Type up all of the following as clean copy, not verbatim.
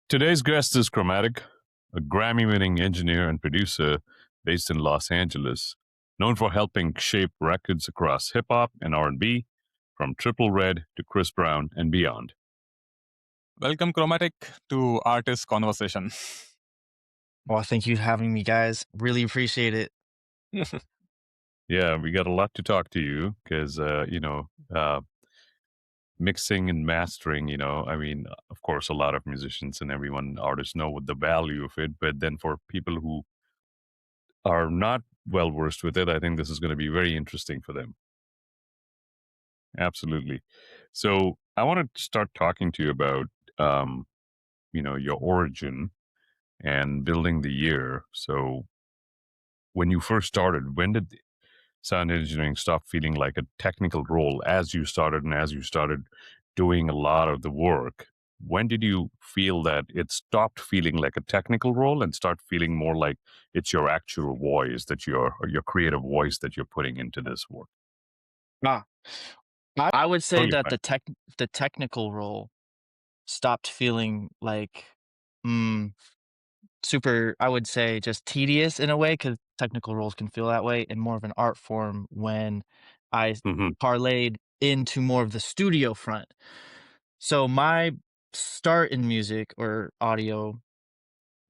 Today's guest is Chromatic, a Grammy-winning engineer and producer based in Los Angeles, known for helping shape records across hip hop and R&B, from Triple Red to Chris Brown and beyond. Welcome, Chromatic, to Artist Conversation. Well, thank you for having me, guys. Really appreciate it. Yeah, we got a lot to talk to you because mixing and mastering. Of course, a lot of musicians and artists know what the value of it, but then for people who are not well versed with it, I think this is going to be very interesting for them. Absolutely. So I want to start talking to you about, your origin and building the year. So when you first started, when did sound engineering stop feeling like a technical role as you started and as you started doing a lot of the work? When did you feel that it stopped feeling like a technical role and start feeling more like it's your actual voice or your creative voice that you're putting into this work? Ah, I would say Totally that fine. the technical role stopped feeling like mm, super. I would say just tedious in a way because technical roles can feel that way, and more of an art form when I Hmm. parlayed into more of the studio front. So my start in music or audio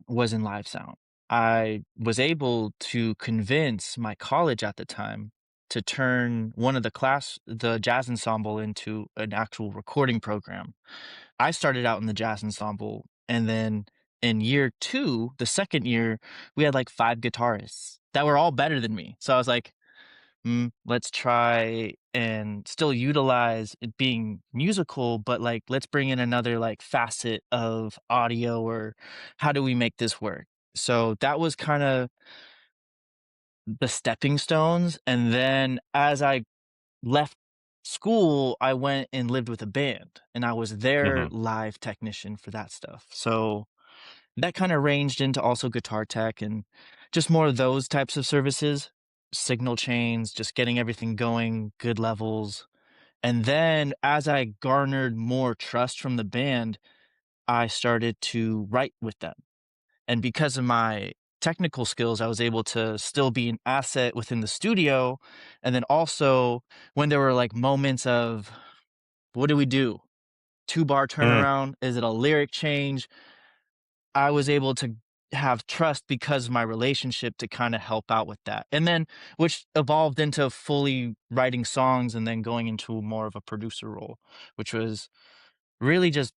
was in live sound. I was able to convince my college at the time to turn the jazz ensemble into an actual recording program. I started out in the jazz ensemble, and then in year 2, the second year, we had like 5 guitarists that were all better than me. So I was like, let's try and still utilize it being musical, but like let's bring in another like facet of audio, or how do we make this work? So that was kind of the stepping stones. And then as I left school, I went and lived with a band, and I was their Hmm. live technician for that stuff. So that kind of ranged into also guitar tech and just more of those types of services, signal chains, just getting everything going, good levels. And then as I garnered more trust from the band, I started to write with them. And because of my technical skills, I was able to still be an asset within the studio. And then also when there were like moments of, what do we do? 2-bar turnaround? Is it a lyric change? I was able to have trust because of my relationship to kind of help out with that. And then which evolved into fully writing songs and then going into more of a producer role, which was really just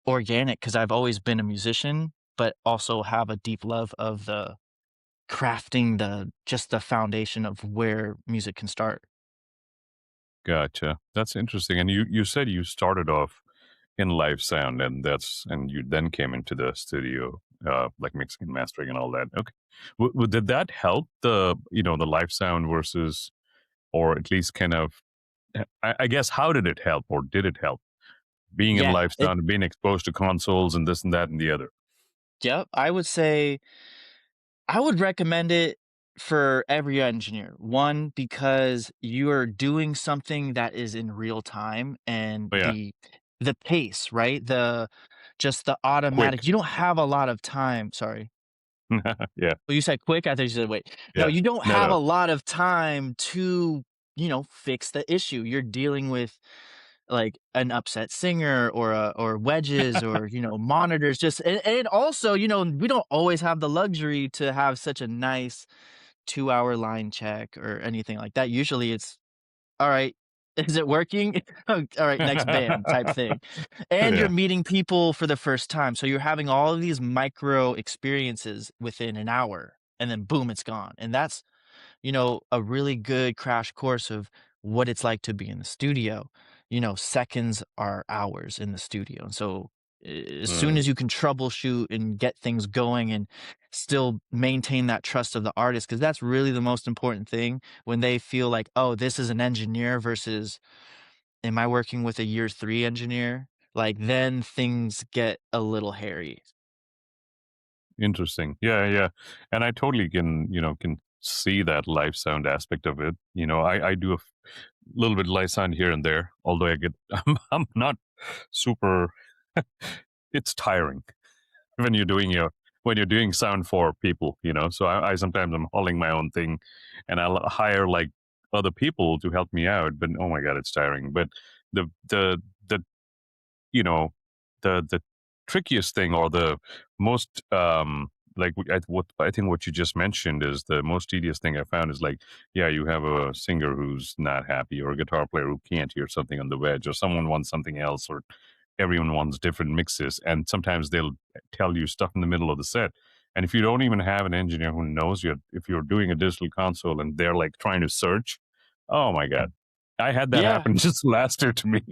organic because I've always been a musician, but also have a deep love of the crafting the foundation of where music can start. Gotcha. That's interesting. And you said you started off in live sound, and you then came into the studio, like mixing and mastering and all that. Okay. Did that help the live sound versus, or at least kind of, I guess, how did it help, or did it help being in Yeah, live sound, being exposed to consoles and this and that and the other? yep, I would say I would recommend it for every engineer. One, because you are doing something that is in real time, and Oh yeah, the pace, right? The quick. automatic. You don't have a lot of time. Sorry. Yeah, Well, you said quick. I thought you said wait. No, yeah. you don't No, have no. a lot of time to, fix the issue. You're dealing with like an upset singer or wedges or monitors, just and also we don't always have the luxury to have such a nice 2-hour line check or anything like that. Usually it's all right, is it working? All right, next band type thing. And you're Yeah. meeting people for the first time, so you're having all of these micro experiences within an hour, and then boom, it's gone. And that's a really good crash course of what it's like to be in the studio. Seconds are hours in the studio. And so as soon Mm. as you can troubleshoot and get things going and still maintain that trust of the artist, because that's really the most important thing when they feel like, oh, this is an engineer versus, am I working with a year 3 engineer? Like then things get a little hairy. Interesting. Yeah, yeah. And I totally can see that live sound aspect of it. I do a little bit live sound here and there, although I'm not super. It's tiring. when you're doing sound for people, So I sometimes I'm hauling my own thing, and I'll hire like other people to help me out. But oh my god, it's tiring. But the you know the trickiest thing, or the most like what I think what you just mentioned is the most tedious thing I found is like, yeah, you have a singer who's not happy, or a guitar player who can't hear something on the wedge, or someone wants something else, or everyone wants different mixes, and sometimes they'll tell you stuff in the middle of the set. And if you don't even have an engineer who knows you, if you're doing a digital console and they're like trying to search, oh my god, I had that Yeah. happen just last year to me.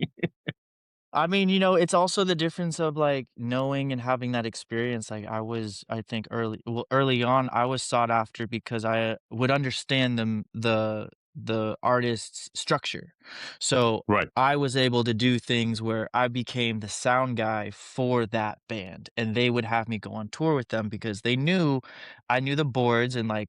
I mean, it's also the difference of like knowing and having that experience. Like I think early on, I was sought after because I would understand the artist's structure. So Right. I was able to do things where I became the sound guy for that band, and they would have me go on tour with them because they knew I knew the boards, and like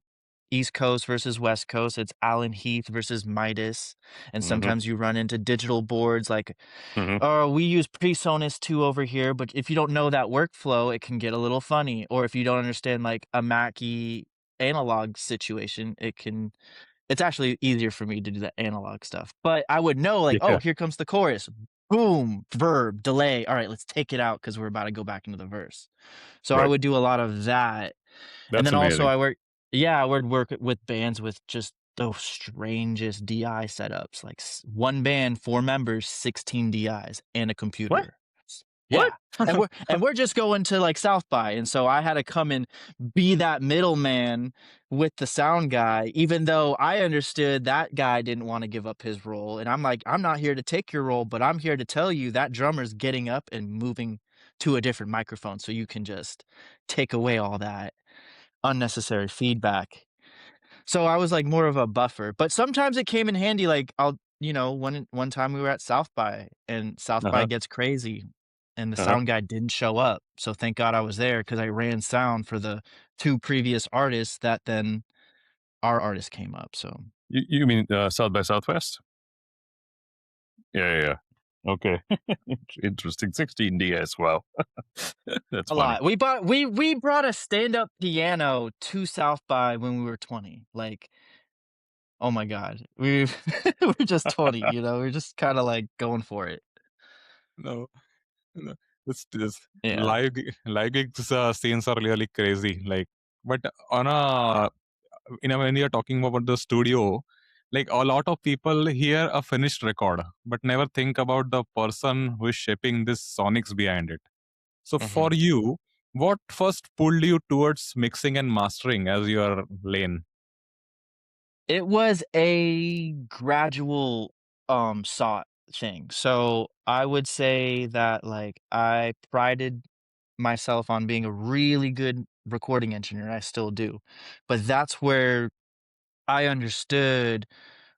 East Coast versus West Coast, it's Allen Heath versus Midas, and Hmm. sometimes you run into digital boards like Hmm. we use PreSonus 2 over here, but if you don't know that workflow, it can get a little funny. Or if you don't understand like a Mackie analog situation, it's actually easier for me to do that analog stuff. But I would know like, oh, Yeah. here comes the chorus. Boom, verb, delay. All right, let's take it out because we're about to go back into the verse. So I Right. would do a lot of that. And That's then also amazing. I would work with bands with just the strangest DI setups, like one band, 4 members, 16 DIs, and a What? computer. What? Yeah. And we're just going to like South by. And so I had to come and be that middleman with the sound guy, even though I understood that guy didn't want to give up his role. And I'm like, I'm not here to take your role, but I'm here to tell you that drummer's getting up and moving to a different microphone so you can just take away all that unnecessary feedback. So I was like more of a buffer, but sometimes it came in handy. Like one time we were at South by, and South by Uh-huh. gets crazy, and the Uh-huh. sound guy didn't show up. So thank God I was there because I ran sound for the 2 previous artists that then our artist came up. So You mean South by Southwest? Yeah, yeah, yeah. Okay. Interesting. 16D as well. That's a funny. lot. We brought a stand up piano to South by when we were 20. Like, oh my God, we're just 20. We're just kind of like going for it. No, no, this Yeah. live gigs scenes are really crazy. Like, but on when you're talking about the studio, like a lot of people hear a finished record, but never think about the person who is shaping this sonics behind it. So for Mhm. you, what first pulled you towards mixing and mastering as your lane? It was a gradual, sought thing. So I would say that, like, I prided myself on being a really good recording engineer, and I still do. But that's where I understood,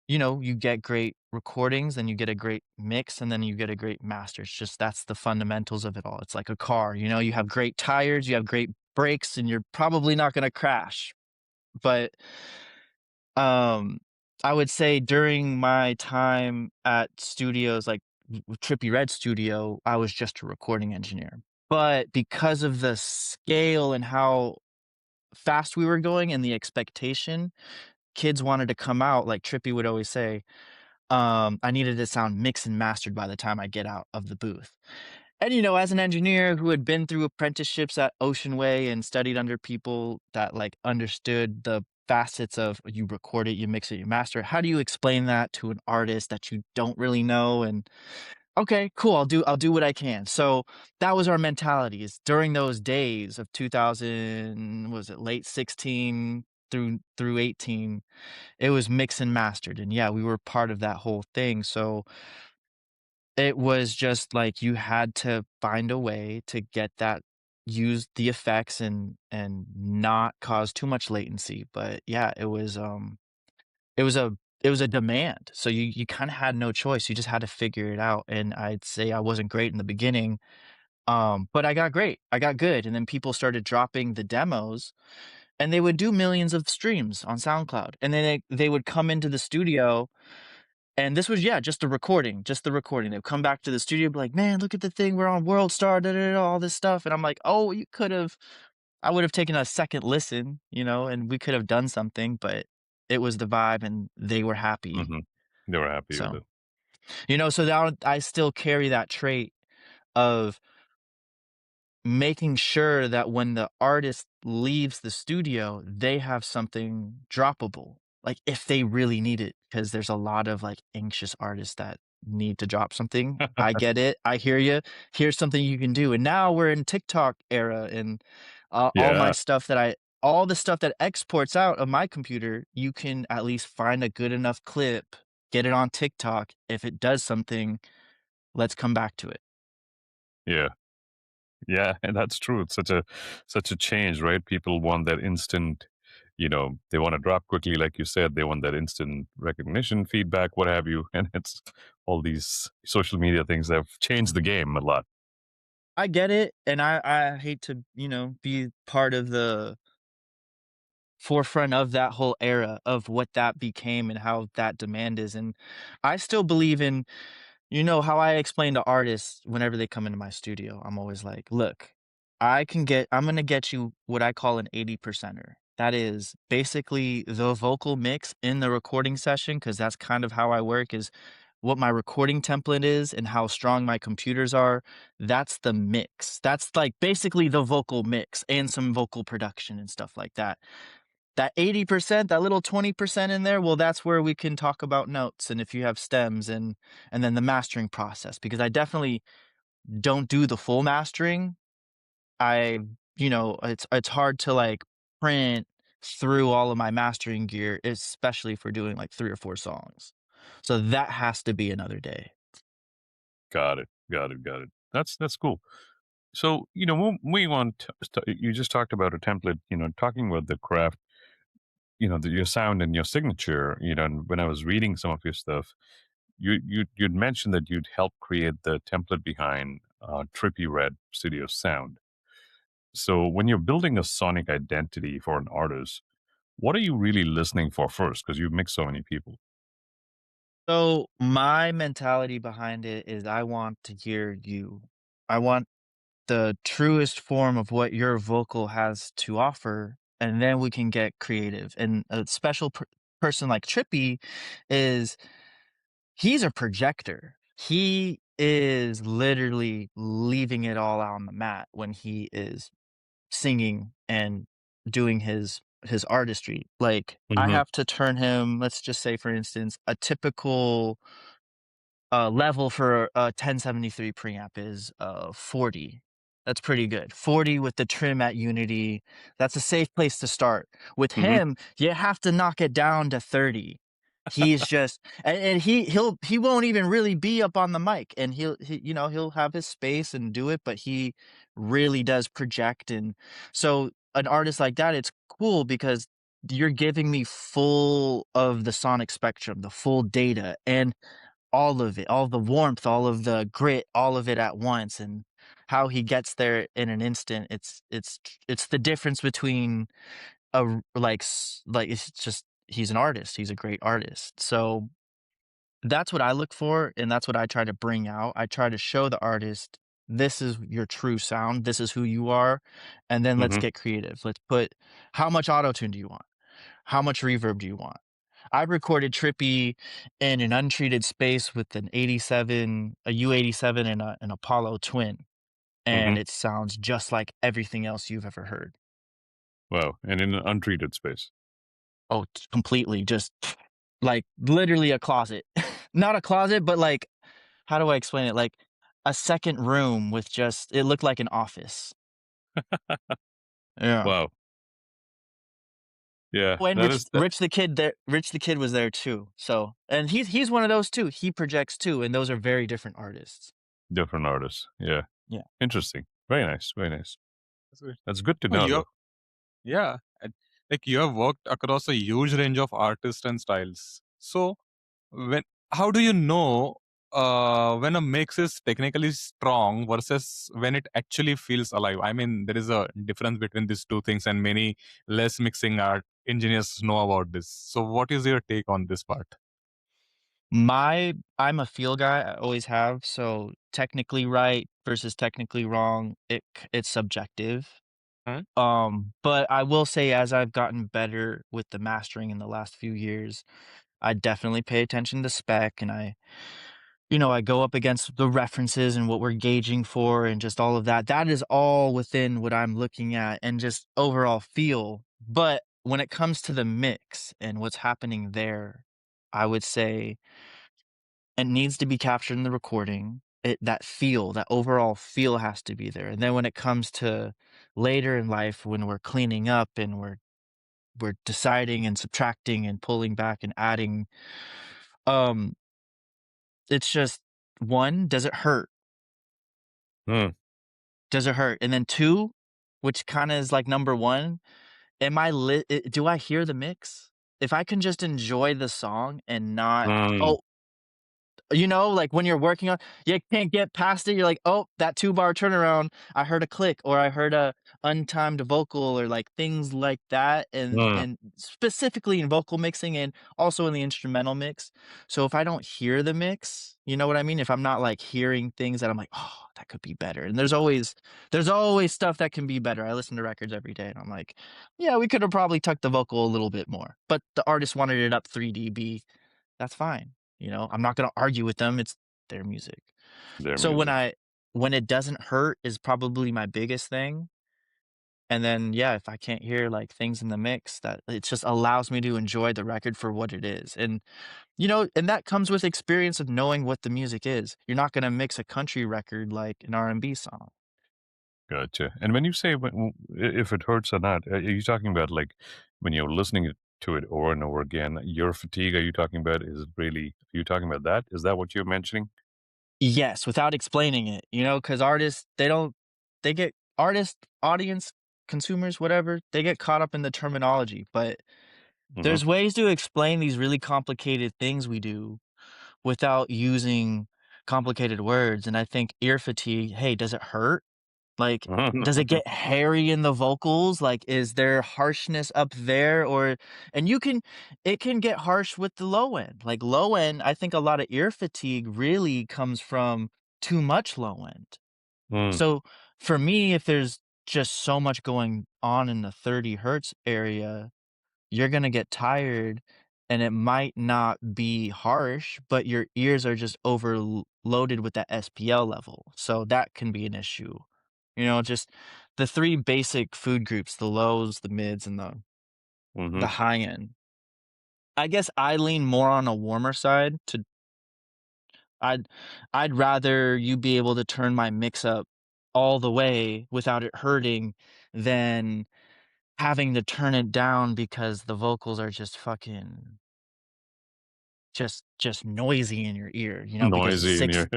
you get great recordings, and you get a great mix, and then you get a great master. It's just that's the fundamentals of it all. It's like a car, you have great tires, you have great brakes, and you're probably not gonna crash. But um, I would say during my time at studios like Trippy Red Studio, I was just a recording engineer. But because of the scale and how fast we were going and the expectation, kids wanted to come out, like Trippy would always say, I needed to sound mixed and mastered by the time I get out of the booth. And, as an engineer who had been through apprenticeships at Ocean Way and studied under people that like understood the facets of you record it, you mix it, you master it. How do you explain that to an artist that you don't really know? And okay, cool, I'll do what I can. So that was our mentality is during those days of 2000, was it late 16 through 18, it was mixed and mastered. And yeah, we were part of that whole thing. So it was just like you had to find a way to get that use the effects and not cause too much latency. But yeah, it was a it was a demand. So you kinda had no choice. You just had to figure it out. And I'd say I wasn't great in the beginning, but I got great. I got good. And then people started dropping the demos, and they would do millions of streams on SoundCloud. And then they would come into the studio And this was, yeah, just the recording, They'd come back to the studio, be like, "Man, look at the thing. We're on World Star, da, da, da, all this stuff." And I'm like, "Oh, you could have." I would have taken a second listen, and we could have done something, but it was the vibe, and they were happy. Hmm. They were happy with So, it. so now I still carry that trait of making sure that when the artist leaves the studio, they have something droppable, like, if they really need it, because there's a lot of, like, anxious artists that need to drop something. I get it, I hear you. Here's something you can do, and now we're in TikTok era, and, Yeah. all the stuff that exports out of my computer, you can at least find a good enough clip, get it on TikTok. If it does something, let's come back to it. Yeah. Yeah, and that's true. It's such a change, right? People want that instant, they want to drop quickly, like you said. They want that instant recognition, feedback, what have you. And it's all these social media things that have changed the game a lot. I get it, and I hate to, be part of the forefront of that whole era of what that became and how that demand is, and I still believe in, how I explain to artists whenever they come into my studio. I'm always like, "Look, I'm gonna get you what I call an 80 percenter." That is basically the vocal mix in the recording session, because that's kind of how I work, is what my recording template is and how strong my computers are. That's the mix. That's, like, basically the vocal mix and some vocal production and stuff like that. That 80%, that little 20% in there, well, that's where we can talk about notes and if you have stems, and then the mastering process, because I definitely don't do the full mastering. I it's hard to, like, print through all of my mastering gear, especially if we're doing, like, 3 or 4 songs. So that has to be another day. Got it. Got it. Got it. That's cool. So, we want you just talked about a template, talking about the craft, your sound and your signature, and when I was reading some of your stuff, you'd mentioned that you'd help create the template behind Trippy Red Studio sound. So when you're building a sonic identity for an artist, what are you really listening for first? Because you mix so many people. So my mentality behind it is I want to hear you. I want the truest form of what your vocal has to offer, and then we can get creative. And a special person like Trippy is he's a projector. He is literally leaving it all out on the mat when he is singing and doing his artistry. Like, I Hmm. have to turn him, let's just say, for instance, a typical level for a 1073 preamp is 40. That's pretty good. 40 with the trim at Unity. That's a safe place to start. With Hmm. him, you have to knock it down to 30. He's just and he won't even really be up on the mic, and he'll have his space and do it, but he really does project. And so an artist like that, it's cool because you're giving me full of the sonic spectrum, the full data, and all of it, all the warmth, all of the grit, all of it at once, and how he gets there in an instant. It's the difference between like it's just he's an artist. He's a great artist. So that's what I look for, and that's what I try to bring out. I try to show the artist, this is your true sound, this is who you are, and then let's Hmm. get creative. Let's put, how much auto tune do you want? How much reverb do you want? I recorded Trippy in an untreated space with an 87, a U87 and an Apollo twin, Hmm. and it sounds just like everything else you've ever heard. Wow. And in an untreated space. Oh, completely, just like literally a closet. Not a closet, but like, how do I explain it? Like a second room with just, it looked like an office. Yeah. Wow. Yeah. Oh, and That is that. Rich the Kid was there too. So, and he's one of those too. He projects too, and those are very different artists. Different artists. Yeah. Yeah. Interesting. Very nice. Very nice. That's good. That's good to No, know, you have, though. yeah, like you have worked across a huge range of artists and styles. So when how do you know when a mix is technically strong versus when it actually feels alive? I mean, there is a difference between these two things, and many less mixing art engineers know about this. So what is your take on this part? I'm a feel guy, I always have, so technically right versus technically wrong, it's subjective. Huh? But I will say as I've gotten better with the mastering in the last few years, I definitely pay attention to spec and I go up against the references and what we're gauging for and just all of that. That is all within what I'm looking at and just overall feel. But when it comes to the mix and what's happening there, I would say it needs to be captured in the recording. That feel, that overall feel has to be there. And then when it comes to later in life, when we're cleaning up and we're deciding and subtracting and pulling back and adding, um, it's just one, does it hurt? Mm, Does it hurt? And then two, which kinda is like number one, am I do I hear the mix? If I can just enjoy the song and not mm, oh, like when you're working on you can't get past it, you're like, "Oh, that 2-bar turnaround, I heard a click or I heard a untimed vocal," or like things like that, and mm, and specifically in vocal mixing and also in the instrumental mix. So if I don't hear the mix, you know what I mean? If I'm not like hearing things that I'm like, "Oh, that could be better." And there's always stuff that can be better. I listen to records every day and I'm like, "Yeah, we could have probably tucked the vocal a little bit more." But the artist wanted it up 3 dB. That's fine. I'm not gonna argue with them, it's their music. their So music. when it doesn't hurt is probably my biggest thing, and then, yeah, if I can't hear, like, things in the mix that it just allows me to enjoy the record for what it is, and that comes with experience of knowing what the music is. You're not gonna mix a country record like an R&B song. Gotcha. And when you say if it hurts or not, are you talking about like when you're listening to it over and over again, your fatigue? Are you talking about? Is it really? Are you talking about that? Is that what you're mentioning? Yes, without explaining it, because artists, they get artist, audience, consumers, whatever, they get caught up in the terminology, but Mm-hmm. there's ways to explain these really complicated things we do without using complicated words, and I think ear fatigue, hey, does it hurt? Like, does it get hairy in the vocals? Like, is there harshness up there? And it can get harsh with the low end. Like, low end, I think a lot of ear fatigue really comes from too much low end. Mm, So for me, if there's just so much going on in the 30 hertz area, you're gonna get tired, and it might not be harsh, but your ears are just overloaded with that SPL level, so that can be an issue. Just the 3 basic food groups, the lows, the mids, and the mm-hmm. high end. I guess I lean more on a warmer side to I'd I'd rather you be able to turn my mix up all the way without it hurting than having to turn it down because the vocals are just fucking just noisy in your ear, because it's Noisy in your.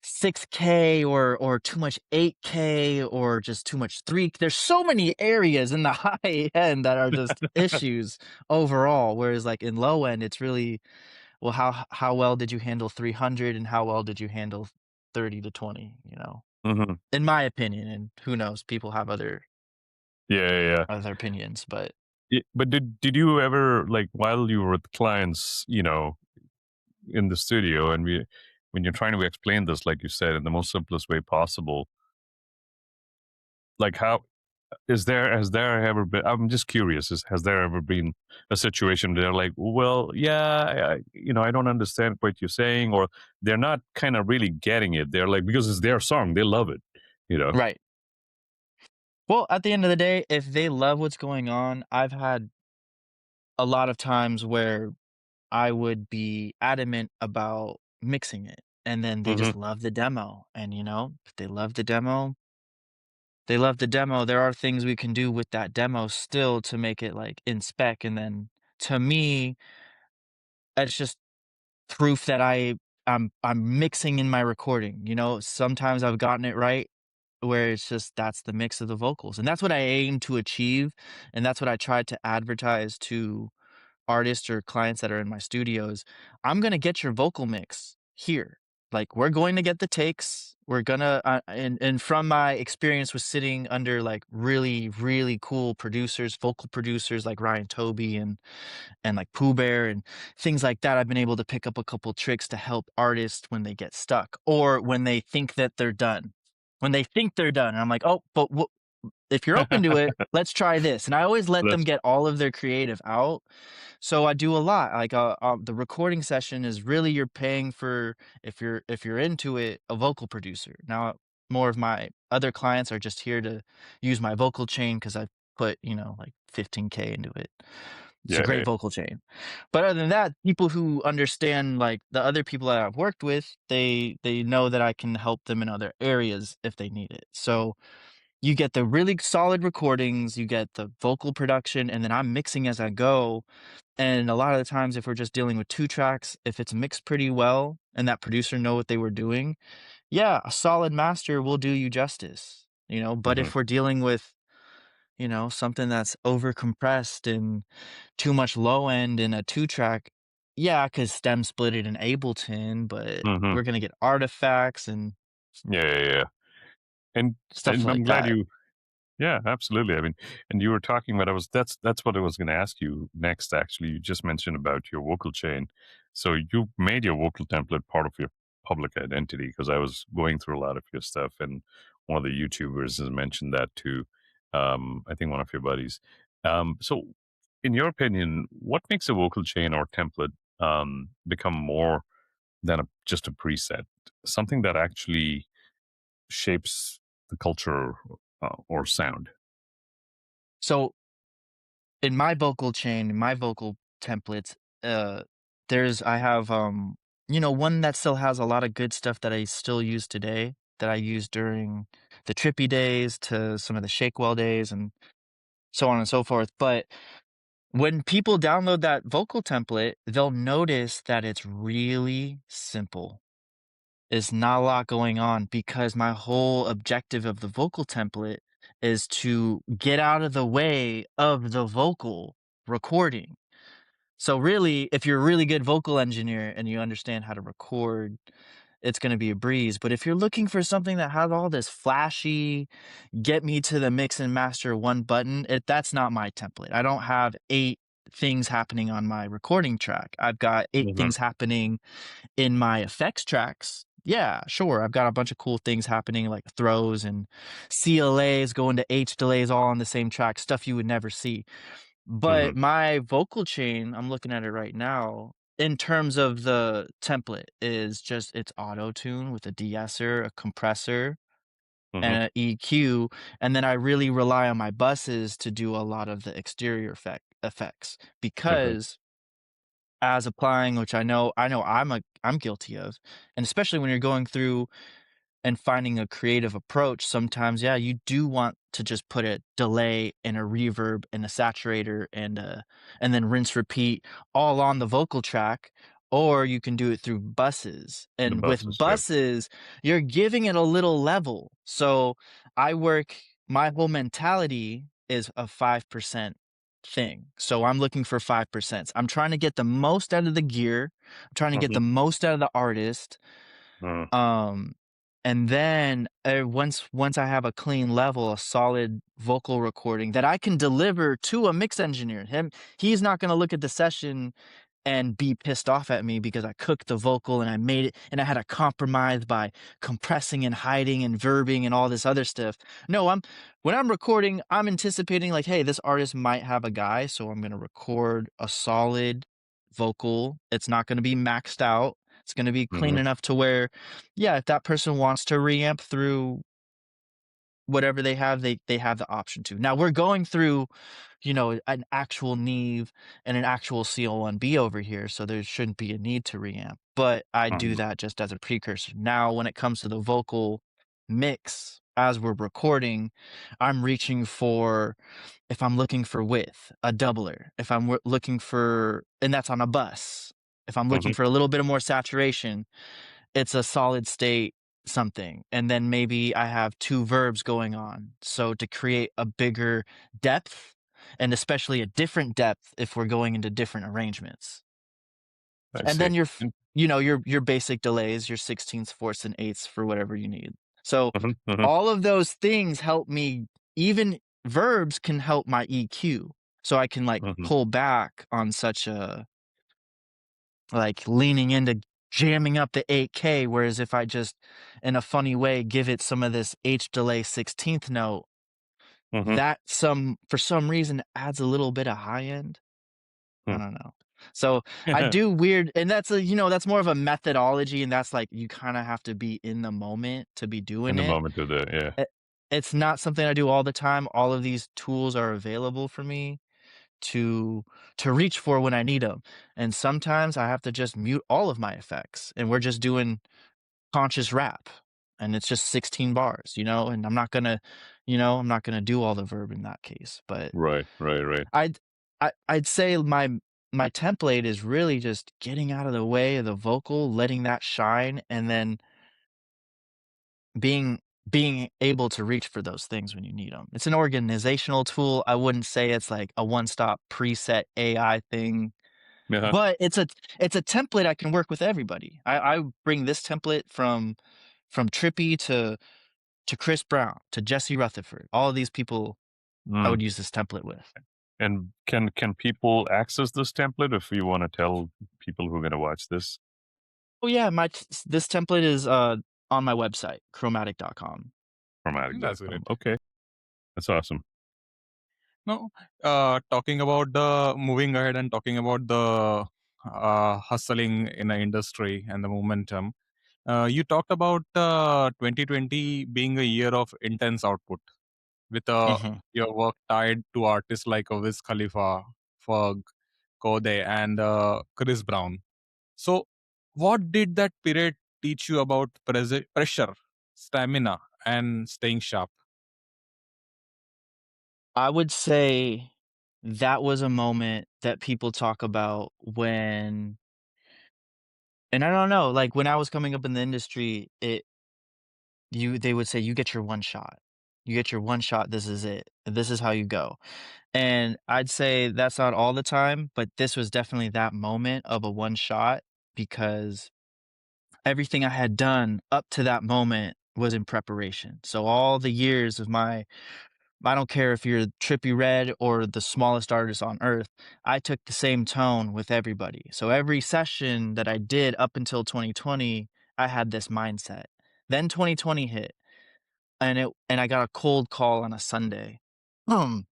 6K or too much 8K or just too much 3. There's so many areas in the high end that are just issues overall, whereas, like, in low end, it's really, well, how well did you handle 300 and how well did you handle 30 to 20, Hmm. In my opinion, and who knows, people have Yeah, yeah, yeah. other opinions, but But did you ever like while you were with clients, in the studio, and when you're trying to explain this, like you said, in the most simplest way possible, like how has there ever been? I'm just curious. Has there ever been a situation where they're like, well, yeah, I don't understand what you're saying, or they're not kind of really getting it. They're like, because it's their song, they love it, you know. right. Well, at the end of the day, if they love what's going on, I've had a lot of times where I would be adamant about mixing it, and then they Hmm. just love the demo, and, if they love the demo, they love the demo. There are things we can do with that demo still to make it, like, in spec, and then to me, it's just proof that I'm mixing in my recording, Sometimes I've gotten it right where it's just that's the mix of the vocals, and that's what I aim to achieve, and that's what I try to advertise to artists or clients that are in my studios. I'm gonna get your vocal mix here. Like, we're going to get the takes. We're gonna, and from my experience with sitting under like really, really cool producers, vocal producers like Ryan Toby and like Pooh Bear and things like that, I've been able to pick up a couple tricks to help artists when they get stuck or when they think that they're done. When they think they're done, and I'm like, oh, but if you're open to it, let's try this. And I always let them That's get all of their creative out. So I do a lot. Like the recording session is really you're paying for, if you're into it, a vocal producer. Now more of my other clients are just here to use my vocal chain because I put, like 15K into it. It's a yeah, great vocal chain. But other than that, people who understand, like the other people that I've worked with, they know that I can help them in other areas if they need it. So you get the really solid recordings, you get the vocal production, and then I'm mixing as I go. And a lot of the times, if we're just dealing with 2 tracks, if it's mixed pretty well and that producer know what they were doing, yeah, a solid master will do you justice, But hmm if we're dealing with, something that's over compressed and too much low end in a 2 track, yeah, I could stem split it in Ableton, but hmm we're gonna get artifacts and yeah, yeah, yeah. And stuff I'm like glad that. you. Yeah, absolutely. I mean, and you were talking about, that's what I was going to ask you next. Actually, you just mentioned about your vocal chain. So you made your vocal template part of your public identity, because I was going through a lot of your stuff, and one of the YouTubers has mentioned that too. I think one of your buddies. So, in your opinion, what makes a vocal chain or template become more than just a preset? Something that actually shapes the culture or sound. So in my vocal chain, in my vocal templates, uh, I have, one that still has a lot of good stuff that I still use today, that I used during the trippy days to some of the Shakewell days and so on and so forth. But when people download that vocal template, they'll notice that it's really simple. It's not a lot going on because my whole objective of the vocal template is to get out of the way of the vocal recording. So really, if you're a really good vocal engineer and you understand how to record, it's going to be a breeze. But if you're looking for something that has all this flashy, get me to the mix and master one button, that's not my template. I don't have 8 things happening on my recording track. I've got 8 things happening in my effects tracks. Yeah, sure. I've got a bunch of cool things happening like throws and CLAs going to H delays all on the same track, stuff you would never see. But Mhm, my vocal chain, I'm looking at it right now, in terms of the template, is just it's auto tune with a de-esser, a compressor, and mhm, an EQ. And then I really rely on my buses to do a lot of the exterior effects mhm, because as applying, which I know I'm guilty of, and especially when you're going through and finding a creative approach, sometimes, yeah, you do want to just put a delay and a reverb and a saturator and then rinse repeat all on the vocal track, or you can do it through buses. the And with buses, yep. buses, you're giving it a little level. So I work, my whole mentality is a 5% thing. So I'm looking for 5%. I'm trying to get the most out of the gear. I'm trying to get Mhm, the most out of the artist. mm, Um, and then once I have a clean level, a solid vocal recording that I can deliver to a mix engineer, he's not going to look at the session and be pissed off at me because I cooked the vocal and I made it and I had a compromise by compressing and hiding and verbing and all this other stuff. No, when I'm recording, I'm anticipating like, hey, this artist might have a guy, so I'm going to record a solid vocal. It's not going to be maxed out. It's going to be clean mhm, enough to where, yeah, if that person wants to reamp through whatever they have, they have the option to. Now we're going through, an actual Neve and an actual CO1B over here, so there shouldn't be a need to reamp. But I do mhm, that just as a precursor. Now, when it comes to the vocal mix as we're recording, I'm reaching for, if I'm looking for width, a doubler. If I'm looking for, and that's on a bus. If I'm looking mhm. for a little bit of more saturation, it's a solid state something. And then maybe I have 2 verbs going on. So to create a bigger depth, and especially a different depth if we're going into different arrangements. I And see. then And your basic delays, your 16ths, fourths, and eighths for whatever you need. So Mhm, mhm, all of those things help me. Even verbs can help my EQ, so I can like mhm, pull back on such a like leaning into jamming up the 8K. Whereas if I just, in a funny way, give it some of this H delay 16th note, mhm, that for some reason adds a little bit of high end. I hmm. don't know. So I do weird, and that's more of a methodology, and that's like you kind of have to be in the moment to be In doing the it. moment of the yeah. It- It's not something I do all the time. All of these tools are available for me to to reach for when I need them. And sometimes I have to just mute all of my effects, and we're just doing conscious rap, and it's just 16 bars, and I'm not gonna do all the verb in that case. But Right, right, right. I'd I'd say my template is really just getting out of the way of the vocal, letting that shine, and then being being able to reach for those things when you need them. It's an organizational tool. I wouldn't say it's like a one-stop preset AI thing, Uh-huh. but it's a template I can work with everybody. I bring this template from Trippy to Chris Brown to Jesse Rutherford. All of these people I Mm. would use this template with. And can people access this template if you want to tell people who are going to watch this? Oh yeah, this template is on my website, chromatic.com. That's great. Chromatic.com. Okay, that's awesome. No, talking about the moving ahead and talking about the hustling in the industry and the momentum. You talked about 2020 being a year of intense output with Mhm. your work tied to artists like Wiz Khalifa, Ferg, Kode, and Chris Brown. So, what did that period teach you about pressure, stamina, and staying sharp? I would say that was a moment that people talk about and I don't know, like when I was coming up in the industry, they would say you get your one shot. You get your one shot, this is it. This is how you go. And I'd say that's not all the time, but this was definitely that moment of a one shot because everything I had done up to that moment was in preparation. So all the years of I don't care if you're Trippy Red or the smallest artist on earth, I took the same tone with everybody. So every session that I did up until 2020, I had this mindset. Then 2020 hit and I got a cold call on a Sunday. Um,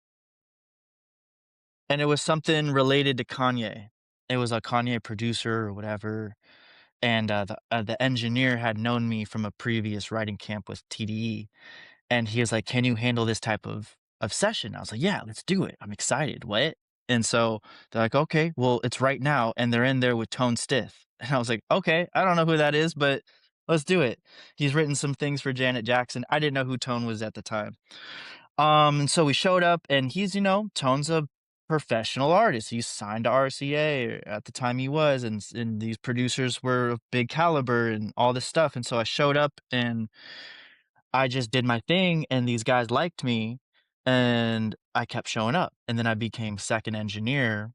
and it was something related to Kanye. It was a Kanye producer or whatever. And the engineer had known me from a previous writing camp with TDE. And he was like, "Can you handle this type of session?" I was like, "Yeah, let's do it. I'm excited. What?" And so they're like, "Okay, well, it's right now." And they're in there with Tone Stith. And I was like, "Okay, I don't know who that is, but let's do it." He's written some things for Janet Jackson. I didn't know who Tone was at the time. And so we showed up and Tone's a professional artist. He's signed to RCA at the time he was, and these producers were of big caliber and all this stuff. And so I showed up and I just did my thing and these guys liked me and I kept showing up. And then I became second engineer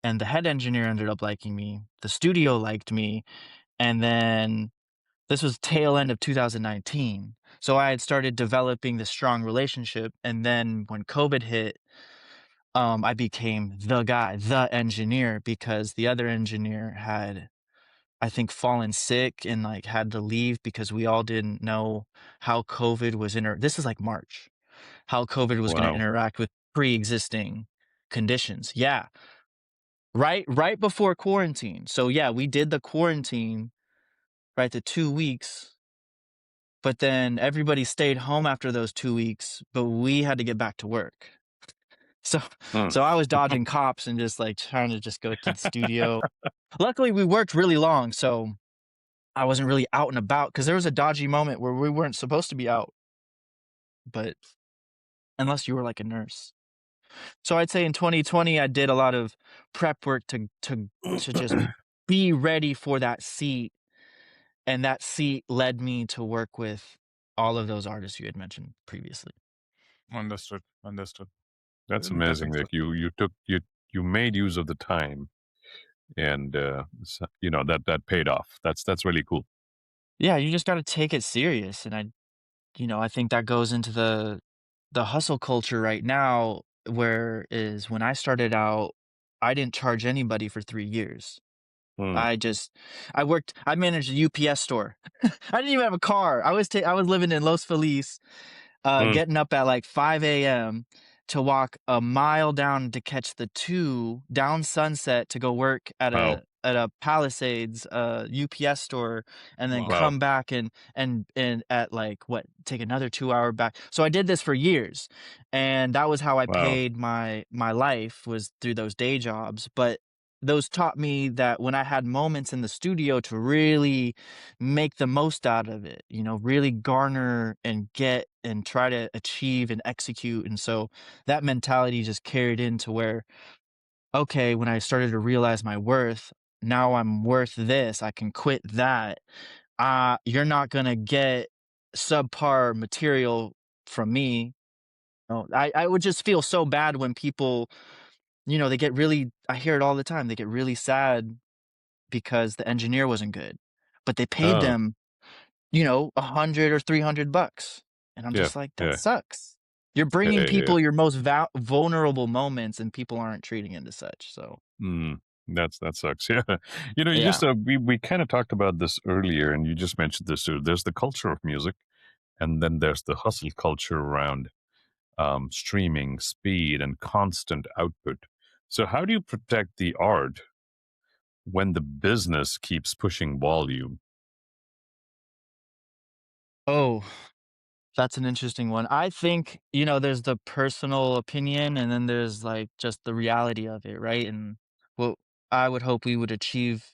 and the head engineer ended up liking me. The studio liked me. And then this was tail end of 2019. So I had started developing this strong relationship. And then when COVID hit, I became the guy, the engineer, because the other engineer had, I think, fallen sick and like had to leave because we all didn't know how COVID was this is like March, how COVID was going to Wow. interact with pre-existing conditions. Yeah. Right before quarantine. So yeah, we did the quarantine, right, the 2 weeks, but then everybody stayed home after those 2 weeks, but we had to get back to work. So Mm. so I was dodging cops and just like trying to just go to the studio. Luckily we worked really long, so I wasn't really out and about because there was a dodgy moment where we weren't supposed to be out, but unless you were like a nurse. So I'd say in 2020 I did a lot of prep work to just be ready for that seat, and that seat led me to work with all of those artists you had mentioned previously. Understood. Understood. That's Interesting amazing. stuff. Like you made use of the time and that paid off. That's really cool. Yeah, you just gotta take it serious, and I think that goes into the hustle culture right now, where is when I started out, I didn't charge anybody for 3 years. Mm, I just I managed a UPS store. I didn't even have a car. I was living in Los Feliz, mm, getting up at like 5 a.m. to walk a mile down to catch the 2 down Sunset to go work wow, at a Palisades, UPS store, and then Wow. wow, come back and at like what take another 2 hour back. So I did this for years, and that was how I wow. paid my life was through those day jobs. But those taught me that when I had moments in the studio to really make the most out of it, really garner and get and try to achieve and execute. And so that mentality just carried into where, okay, when I started to realize my worth, now I'm worth this, I can quit that. You're not going to get subpar material from me. No, I would just feel so bad when people, they get really, I hear it all the time, they get really sad because the engineer wasn't good, but they paid Oh, them 100 or $300. And I'm yeah, just like, "That yeah, sucks." You're yeah, bringing yeah, yeah. people your most vulnerable moments, and people aren't treating it as such, so Mm, that sucks. Yeah, you yeah. just we kind of talked about this earlier, and you just mentioned this too. There's the culture of music, and then there's the hustle culture around streaming, speed, and constant output. So, how do you protect the art when the business keeps pushing volume? Oh, that's an interesting one. I think, there's the personal opinion, and then there's, like, just the reality of it, right? And what I would hope we would achieve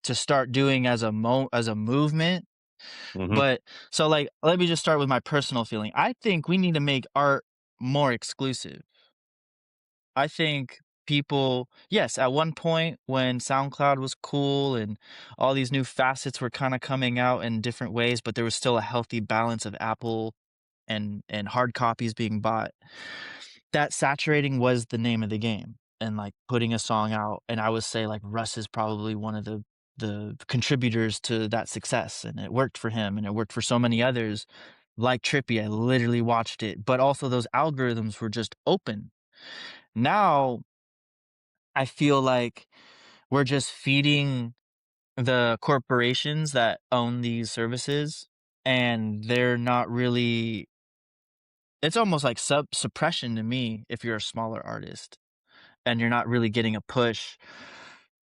to start doing as a movement. Hmm. But so, like, let me just start with my personal feeling. I think we need to make art more exclusive. I think people, yes, at one point when SoundCloud was cool and all these new facets were kind of coming out in different ways, but there was still a healthy balance of Apple and hard copies being bought. That saturating was the name of the game, and like putting a song out. And I would say like Russ is probably one of the contributors to that success, and it worked for him, and it worked for so many others. Like Trippy, I literally watched it, but also those algorithms were just open. Now I feel like we're just feeding the corporations that own these services, and they're not really, it's almost like suppression to me if you're a smaller artist and you're not really getting a push.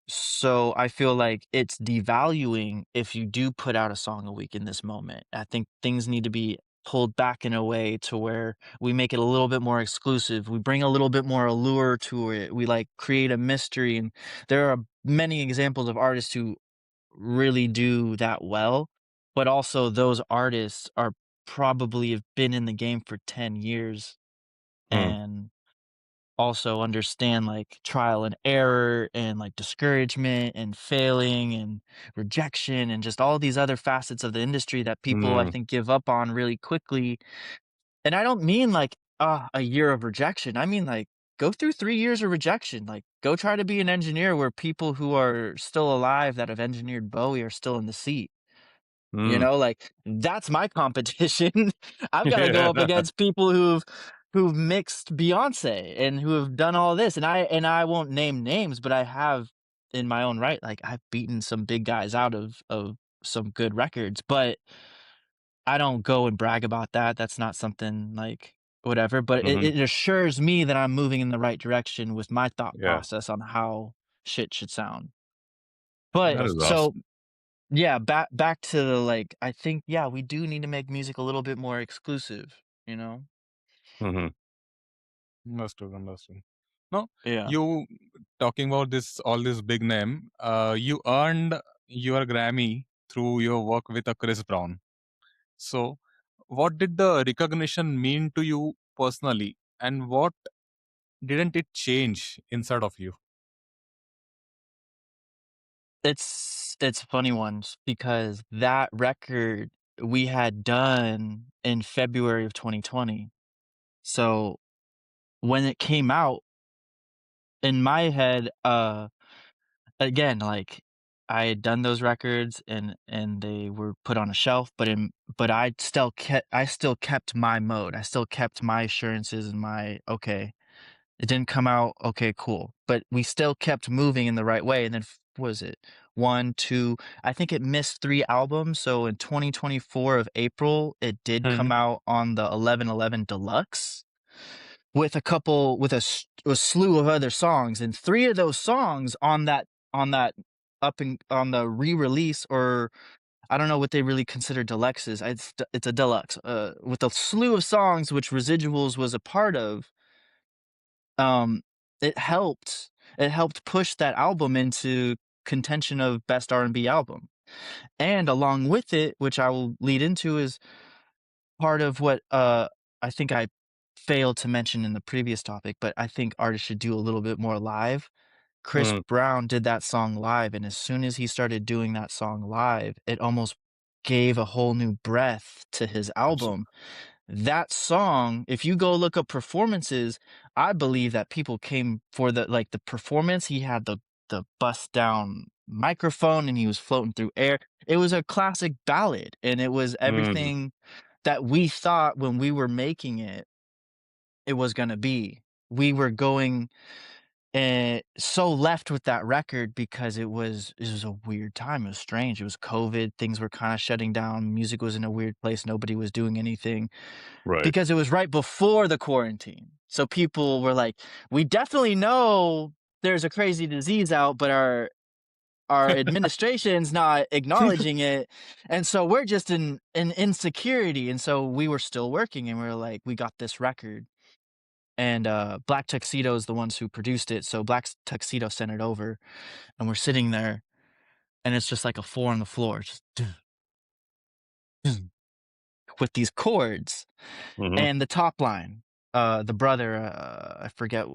So I feel like it's devaluing if you do put out a song a week in this moment. I think things need to be pulled back in a way to where we make it a little bit more exclusive. We bring a little bit more allure to it. We like create a mystery. And there are many examples of artists who really do that well, but also those artists are probably have been in the game for 10 years Hmm. and also understand like trial and error and like discouragement and failing and rejection and just all these other facets of the industry that people I Mm, think give up on really quickly. And I don't mean like a year of rejection. I mean like go through 3 years of rejection. Like go try to be an engineer where people who are still alive that have engineered Bowie are still in the seat. mm. Like, that's my competition. I've gotta go Yeah. up against people who've mixed Beyoncé and who have done all this, and I won't name names, but I have in my own right, like, I've beaten some big guys out of some good records, but I don't go and brag about that. That's not something, like, whatever, but it Hmm. it assures me that I'm moving in the right direction with my thought Yeah. process on how shit should sound. But That is so awesome. yeah, back to the, like, I think, yeah, we do need to make music a little bit more exclusive, you know? Hmm. Understood, understood. No, Yeah. you talking about this all this big name. You earned your Grammy through your work with a Chris Brown. So, what did the recognition mean to you personally, and what didn't it change inside of you? It's a funny one because that record we had done in February of 2020. So, when it came out, in my head, again, like, I had done those records and they were put on a shelf, but I still kept my mode. I still kept my assurances and my, "Okay, it didn't come out, okay, cool." But we still kept moving in the right way, and then what was it? 1, 2, I think it missed 3 albums, so in 2024 of April, it did Hmm. come out on the 11/11 Deluxe with a slew of other songs, and 3 of those songs on that on the re-release, or I don't know what they really consider deluxes. It's a deluxe, with a slew of songs which Residuals was a part of. um, it helped push that album into contention of best R&B album. And along with it, which I will lead into, is part of what, I think I failed to mention in the previous topic, but I think artists should do a little bit more live. Chris Mm, Brown did that song live, and as soon as he started doing that song live, it almost gave a whole new breath to his abso album. That song, if you go look up performances, I believe that people came for the performance. He had the bust down microphone and he was floating through air. It was a classic ballad, and it was mm, everything that we thought when we were making it was gonna be. We were going so left with that record because it was a weird time. It was strange. It was COVID. Things were kinda shutting down. Music was in a weird place. Nobody was doing anything. right. Because it was right before the quarantine. So people were like, "We definitely know there's a crazy disease out, but our administration's not acknowledging it, and so we're just in insecurity." And so we were still working, and we were like, "We got this record." And, Black Tuxedo is the ones who produced it, so Black Tuxedo sent it over, and we're sitting there, and it's just like a 4 on the floor, just with these chords. Mhm, And the top line, the brother, I forget,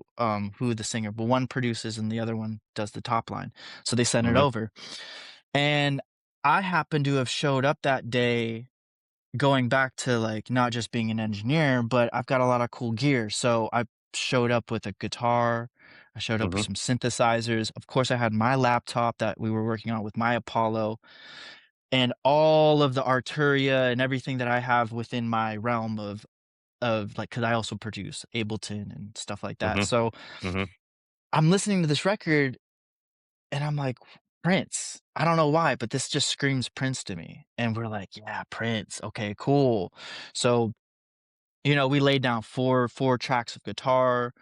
who the singer, but one produces and the other one does the top line. So they sent it mhm, over. And I happened to have showed up that day going back to, like, not just being an engineer, but I've got a lot of cool gear. So I showed up with a guitar. I showed up with mhm, some synthesizers. Of course, I had my laptop that we were working on with my Apollo, and all of the Arturia and everything that I have within my realm like, because I also produce Ableton and stuff like that. mhm, So mhm. I'm listening to this record and I'm like, Prince. I don't know why, but this just screams Prince to me. And we're like, yeah, Prince. Okay, cool. So, we laid down four tracks of guitar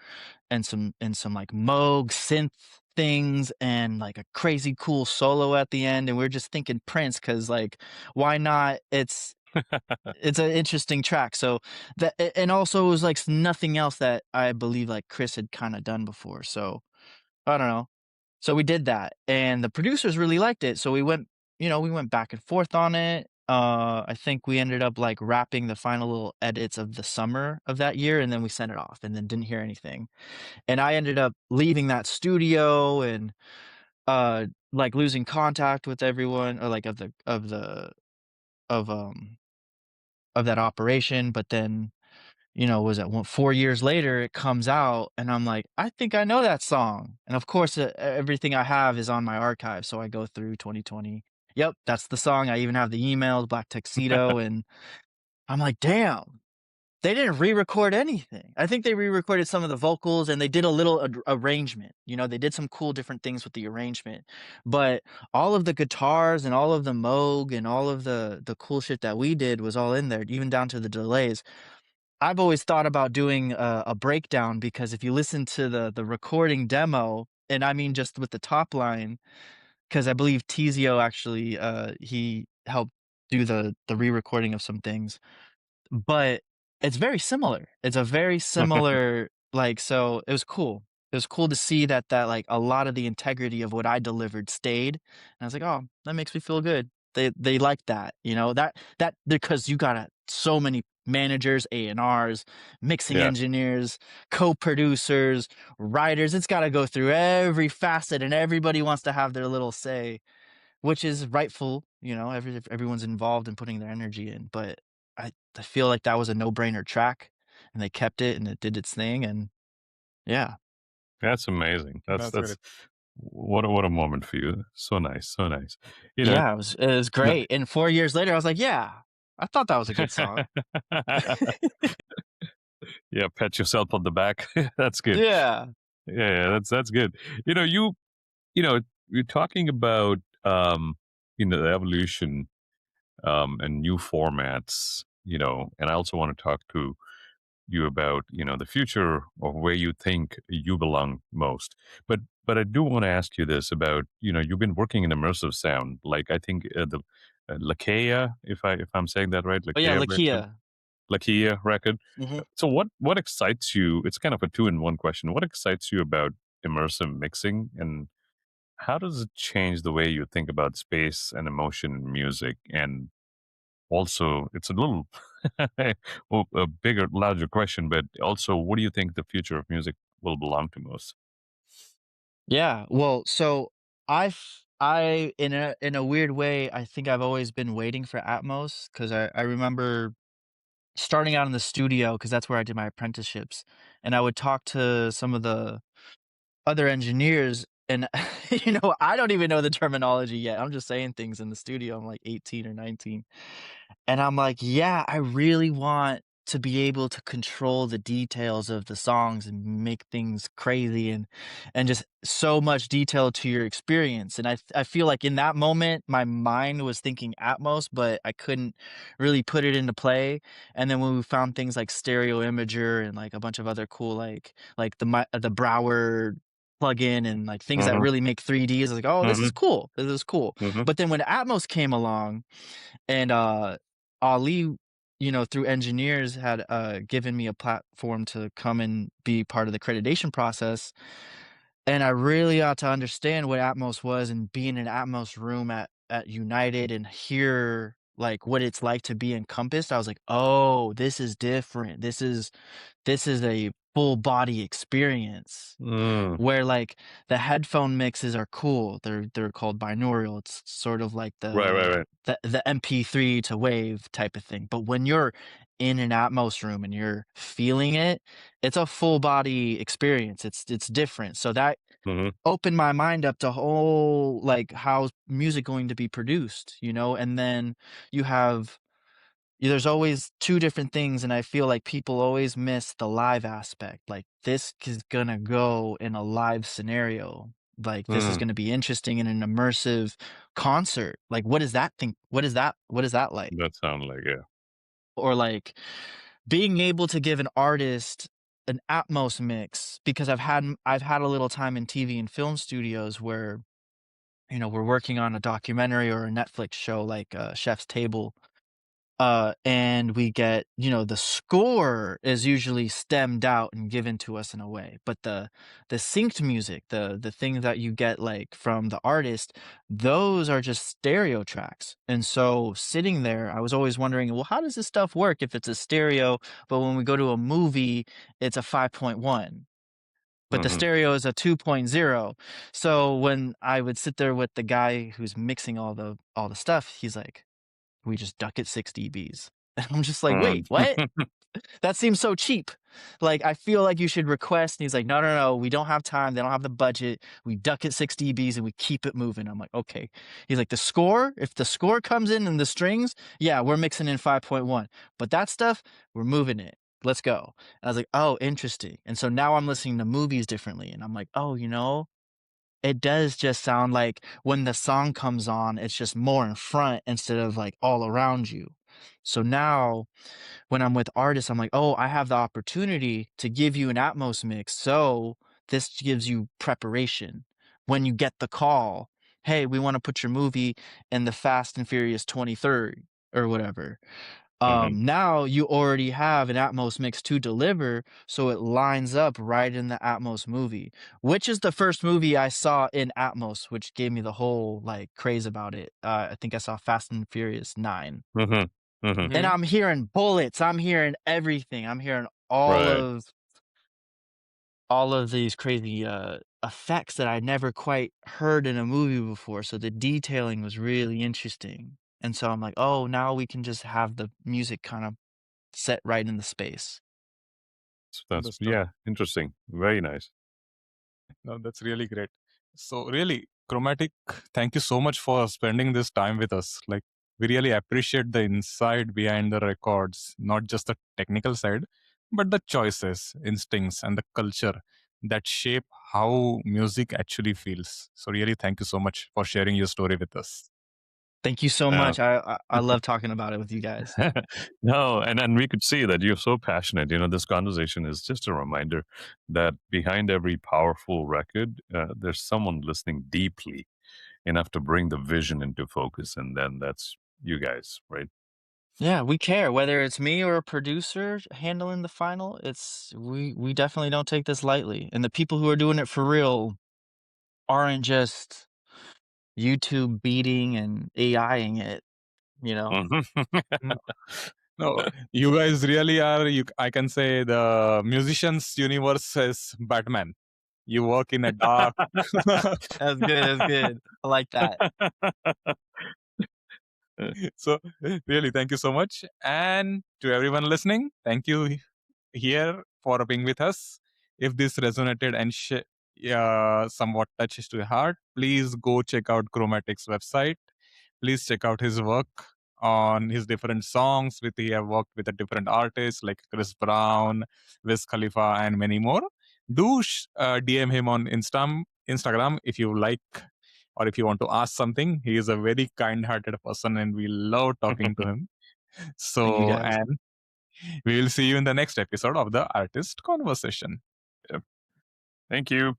and some like Moog synth things and like a crazy cool solo at the end. And we're just thinking Prince because, like, why not? It's an interesting track. So and also it was like nothing else that I believe like Chris had kind of done before. So I don't know. So we did that, and the producers really liked it. So we went back and forth on it. I think we ended up like wrapping the final little edits of the summer of that year, and then we sent it off, and then didn't hear anything. And I ended up leaving that studio and like losing contact with everyone, or like of um of that operation. But then, was it 4 years later, it comes out, and I'm like, I think I know that song. And of course, everything I have is on my archive. So I go through 2020. Yep, that's the song. I even have the emails, Black Tuxedo, and I'm like, damn, they didn't re-record anything. I think they re-recorded some of the vocals and they did a little arrangement. They did some cool different things with the arrangement, but all of the guitars and all of the Moog and all of the cool shit that we did was all in there, even down to the delays. I've always thought about doing a breakdown, because if you listen to the recording demo, and I mean just with the top line, because I believe Tizio actually, he helped do the re-recording of some things, but it's very similar. It's a very similar, like, so it was cool. It was cool to see that, like, a lot of the integrity of what I delivered stayed, and I was like, "Oh, that makes me feel good." They like that, that because you got so many managers, A&Rs, mixing Yeah, engineers, co-producers, writers. It's gotta go through every facet, and everybody wants to have their little say, which is rightful. Everyone's involved in putting their energy in, but I feel like that was a no-brainer track, and they kept it, and it did its thing, and yeah. that's amazing. That's That's that's great. What a moment for you. So nice, so nice. You know, Yeah, it was no, great, and 4 years later, I was like, "Yeah, I thought that was a good song." yeah, pat yourself on the back. That's good. Yeah. Yeah, that's good. You know, you're talking about the evolution and new formats. And I also want to talk to you about the future of where you think you belong most. But I do want to ask you this about you've been working in immersive sound, like I think the Lakeia, if I'm saying that right, Oh, yeah, Lakeia record, Lakia. Lakeia record. Mhm. So what excites you? It's kind of a two in one question. What excites you about immersive mixing, and how does it change the way you think about space and emotion in music? And also, it's a little well, a bigger, larger question, but also, what do you think the future of music will belong to most? Yeah, well, so I in a weird way, I think I've always been waiting for Atmos because I remember starting out in the studio because that's where I did my apprenticeships, and I would talk to some of the other engineers, and, I don't even know the terminology yet, I'm just saying things in the studio, I'm, like, 18 or 19. And I'm like, "Yeah, I really want to be able to control the details of the songs and make things crazy and just so much detail to your experience." And I feel like in that moment, my mind was thinking Atmos, but I couldn't really put it into play. And then when we found things like Stereo Imager and, like, a bunch of other cool, like the Broward plugin and, like, things that Mhm, really make 3Ds, I was like, "Oh, this is mhm, cool. This is cool." mhm, But then when Atmos came along and, Ali, through engineers had, given me a platform to come and be part of the accreditation process, and I really ought to understand what Atmos was and be in an Atmos room at United and hear, like, what it's like to be encompassed. I was like, "Oh, this is different. This is a full body experience." mm. Where, like, the headphone mixes are cool. They're called binaural. It's sort of like Right, right, right. the MP3 to wave type of thing. But when you're in an Atmos room and you're feeling it, it's a full body experience. It's different. So that Mhm, opened my mind up to whole, like, how's music going to be produced, And then you have there's always 2 different things, and I feel like people always miss the live aspect, like, this is gonna go in a live scenario, like, this is mm. gonna be interesting in an immersive concert, like, what is that like? That sound like, yeah. Or, like, being able to give an artist an Atmos mix because I've had a little time in TV and film studios where, we're working on a documentary or a Netflix show like, Chef's Table. And we get, the score is usually stemmed out and given to us in a way, but the synced music, the thing that you get like from the artist, those are just stereo tracks. And so sitting there, I was always wondering, well, how does this stuff work if it's a stereo, but when we go to a movie, it's a 5.1? But the Mhm, stereo is a 2.0. So when I would sit there with the guy who's mixing all the stuff, he's like, we just duck at 6 dBs. And I'm just like, mm. "Wait, what? That seems so cheap. Like, I feel like you should request." And he's like, "No, no, no, we don't have time. They don't have the budget. We duck at 6 dBs and we keep it moving." I'm like, "Okay." He's like, if the score comes in the strings, yeah, we're mixing in 5.1. But that stuff, we're moving it. Let's go." And I was like, "Oh, interesting." And so now I'm listening to movies differently. And I'm like, "Oh, it does just sound like when the song comes on, it's just more in front instead of like all around you." So now when I'm with artists, I'm like, "Oh, I have the opportunity to give you an Atmos mix. So this gives you preparation. When you get the call, hey, we want to put your movie in the Fast and Furious 23rd or whatever. Mhm, Now you already have an Atmos mix to deliver, so it lines up right in the Atmos movie, which is the first movie I saw in Atmos, which gave me the whole like craze about it. I think I saw Fast and Furious 9. mhm, mhm. And Mhm. I'm hearing bullets, I'm hearing everything. I'm hearing all Right. of all of these crazy effects that I never quite heard in a movie before. So the detailing was really interesting. And so I'm like, "Oh, now we can just have the music kind of set right in the space." That's Understood. yeah, interesting. Very nice. No, that's really great. So really, Chromatic, thank you so much for spending this time with us. Like, we really appreciate the insight behind the records, not just the technical side, but the choices, instincts, and the culture that shape how music actually feels. So really, thank you so much for sharing your story with us. Thank you so Uh, much. I love talking about it with you guys. no, and we could see that you're so passionate. This conversation is just a reminder that behind every powerful record, there's someone listening deeply enough to bring the vision into focus, and then that's you guys, right? Yeah, we care whether it's me or a producer handling the final. We definitely don't take this lightly. And the people who are doing it for real aren't just YouTube beating and AIing it, you know. Mhm. No, you guys really are. I can say the musicians' universe is Batman. You work in a dark. That's good. That's good. I like that. So, really, thank you so much. And to everyone listening, thank you here for being with us. If this resonated and somewhat touches to your heart, please go check out Chromatic's website. Please check out his work on his different songs. He have worked with a different artists like Chris Brown, Wiz Khalifa, and many more. Do DM him on Instagram if you like, or if you want to ask something. He is a very kind-hearted person, and we love talking to him. Thank you So, guys. and we will see you in the next episode of the Artist Conversation. Yep. Thank you.